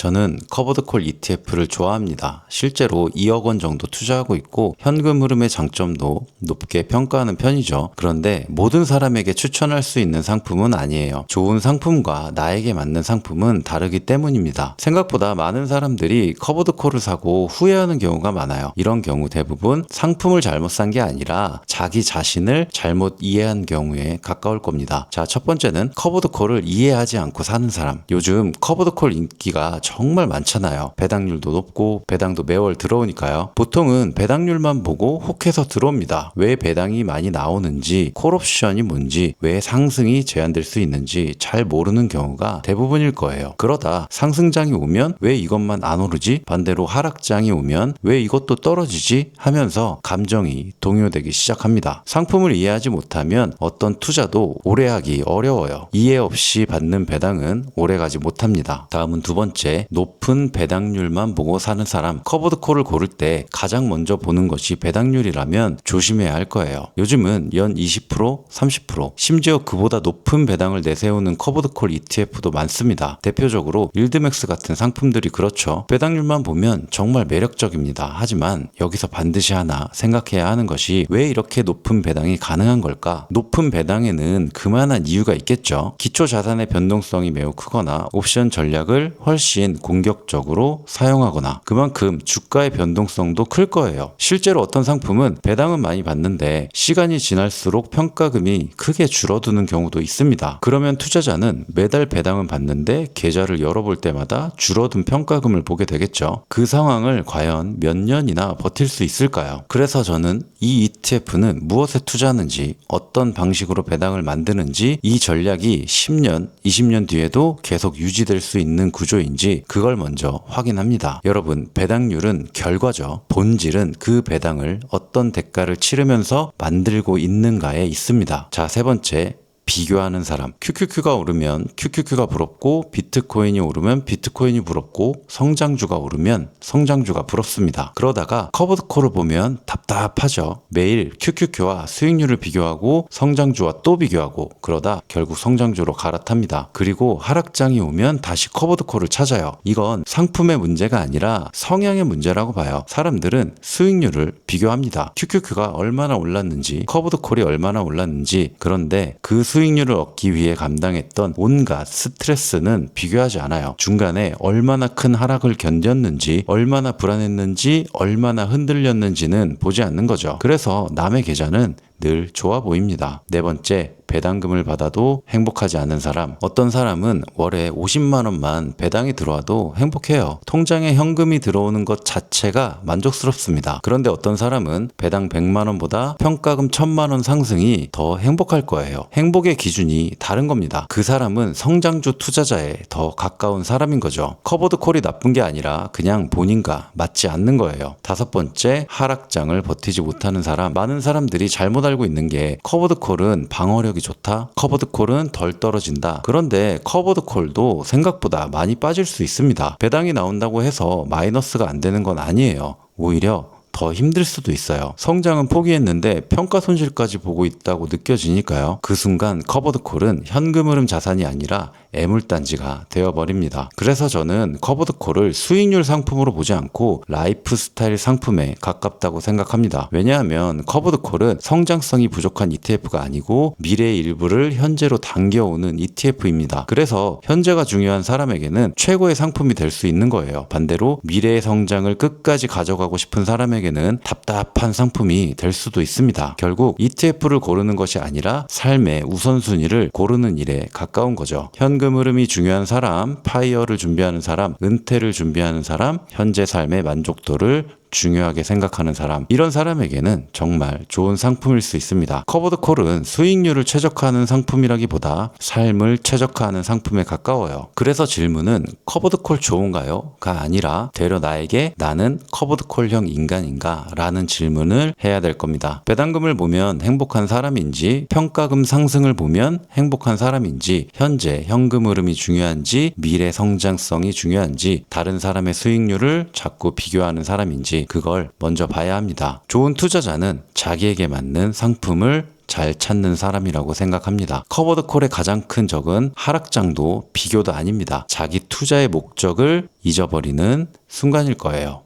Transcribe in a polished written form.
저는 커버드콜 ETF를 좋아합니다. 실제로 2억 원 정도 투자하고 있고 현금 흐름의 장점도 높게 평가하는 편이죠. 그런데 모든 사람에게 추천할 수 있는 상품은 아니에요. 좋은 상품과 나에게 맞는 상품은 다르기 때문입니다. 생각보다 많은 사람들이 커버드콜을 사고 후회하는 경우가 많아요. 이런 경우 대부분 상품을 잘못 산 게 아니라 자기 자신을 잘못 이해한 경우에 가까울 겁니다. 자, 첫 번째는 커버드콜을 이해하지 않고 사는 사람. 요즘 커버드콜 인기가 정말 많잖아요. 배당률도 높고 배당도 매월 들어오니까요. 보통은 배당률만 보고 혹해서 들어옵니다. 왜 배당이 많이 나오는지, 콜옵션이 뭔지, 왜 상승이 제한될 수 있는지 잘 모르는 경우가 대부분일 거예요. 그러다 상승장이 오면 왜 이것만 안 오르지? 반대로 하락장이 오면 왜 이것도 떨어지지? 하면서 감정이 동요되기 시작합니다. 상품을 이해하지 못하면 어떤 투자도 오래 하기 어려워요. 이해 없이 받는 배당은 오래 가지 못합니다. 다음은 두 번째, 높은 배당률만 보고 사는 사람. 커버드콜을 고를 때 가장 먼저 보는 것이 배당률이라면 조심해야 할 거예요. 요즘은 연 20%, 30%, 심지어 그보다 높은 배당을 내세우는 커버드콜 ETF도 많습니다. 대표적으로 일드맥스 같은 상품들이 그렇죠. 배당률만 보면 정말 매력적입니다. 하지만 여기서 반드시 하나 생각해야 하는 것이 왜 이렇게 높은 배당이 가능한 걸까? 높은 배당에는 그만한 이유가 있겠죠. 기초 자산의 변동성이 매우 크거나 옵션 전략을 훨씬 공격적으로 사용하거나 그만큼 주가의 변동성도 클 거예요. 실제로 어떤 상품은 배당은 많이 받는데 시간이 지날수록 평가금이 크게 줄어드는 경우도 있습니다. 그러면 투자자는 매달 배당은 받는데 계좌를 열어볼 때마다 줄어든 평가금을 보게 되겠죠. 그 상황을 과연 몇 년이나 버틸 수 있을까요? 그래서 저는 이 ETF는 무엇에 투자하는지, 어떤 방식으로 배당을 만드는지, 이 전략이 10년, 20년 뒤에도 계속 유지될 수 있는 구조인지 그걸 먼저 확인합니다. 여러분, 배당률은 결과죠. 본질은 그 배당을 어떤 대가를 치르면서 만들고 있는가에 있습니다. 자, 세 번째. 비교하는 사람. QQQ가 오르면 QQQ가 부럽고 비트코인이 오르면 비트코인이 부럽고 성장주가 오르면 성장주가 부럽습니다. 그러다가 커버드콜을 보면 답답하죠. 매일 QQQ와 수익률을 비교하고 성장주와 또 비교하고 그러다 결국 성장주로 갈아탑니다. 그리고 하락장이 오면 다시 커버드콜을 찾아요. 이건 상품의 문제가 아니라 성향의 문제라고 봐요. 사람들은 수익률을 비교합니다. QQQ가 얼마나 올랐는지, 커버드콜이 얼마나 올랐는지. 그런데 그 수익률을 얻기 위해 감당했던 온갖 스트레스는 비교하지 않아요. 중간에 얼마나 큰 하락을 견뎠는지, 얼마나 불안했는지, 얼마나 흔들렸는지는 보지 않는 거죠. 그래서 남의 계좌는 늘 좋아 보입니다. 네 번째, 배당금을 받아도 행복하지 않은 사람. 어떤 사람은 월에 50만 원만 배당이 들어와도 행복해요. 통장에 현금이 들어오는 것 자체가 만족스럽습니다. 그런데 어떤 사람은 배당 100만 원보다 평가금 1000만 원 상승이 더 행복할 거예요. 행복의 기준이 다른 겁니다. 그 사람은 성장주 투자자에 더 가까운 사람인 거죠. 커버드콜이 나쁜 게 아니라 그냥 본인과 맞지 않는 거예요. 다섯 번째, 하락장을 버티지 못하는 사람. 많은 사람들이 잘못 알고 있는 게 커버드콜은 방어력이 좋다. 커버드콜은 덜 떨어진다. 그런데 커버드콜도 생각보다 많이 빠질 수 있습니다. 배당이 나온다고 해서 마이너스가 안 되는 건 아니에요. 오히려 더 힘들 수도 있어요. 성장은 포기했는데 평가 손실까지 보고 있다고 느껴지니까요. 그 순간 커버드콜은 현금 흐름 자산이 아니라 애물단지가 되어버립니다. 그래서 저는 커버드콜을 수익률 상품으로 보지 않고 라이프스타일 상품에 가깝다고 생각합니다. 왜냐하면 커버드콜은 성장성이 부족한 ETF가 아니고 미래의 일부를 현재로 당겨오는 ETF입니다. 그래서 현재가 중요한 사람에게는 최고의 상품이 될 수 있는 거예요. 반대로 미래의 성장을 끝까지 가져가고 싶은 사람에게는 답답한 상품이 될 수도 있습니다. 결국 ETF를 고르는 것이 아니라 삶의 우선순위를 고르는 일에 가까운 거죠. 현금 흐름이 중요한 사람, 파이어를 준비하는 사람, 은퇴를 준비하는 사람, 현재 삶의 만족도를 중요하게 생각하는 사람, 이런 사람에게는 정말 좋은 상품일 수 있습니다. 커버드콜은 수익률을 최적화하는 상품이라기보다 삶을 최적화하는 상품에 가까워요. 그래서 질문은 커버드콜 좋은가요? 가 아니라 되려 나에게 나는 커버드콜형 인간인가? 라는 질문을 해야 될 겁니다. 배당금을 보면 행복한 사람인지, 평가금 상승을 보면 행복한 사람인지, 현재 현금 흐름이 중요한지, 미래 성장성이 중요한지, 다른 사람의 수익률을 자꾸 비교하는 사람인지, 그걸 먼저 봐야 합니다. 좋은 투자자는 자기에게 맞는 상품을 잘 찾는 사람이라고 생각합니다. 커버드 콜의 가장 큰 적은 하락장도 비교도 아닙니다. 자기 투자의 목적을 잊어버리는 순간일 거예요.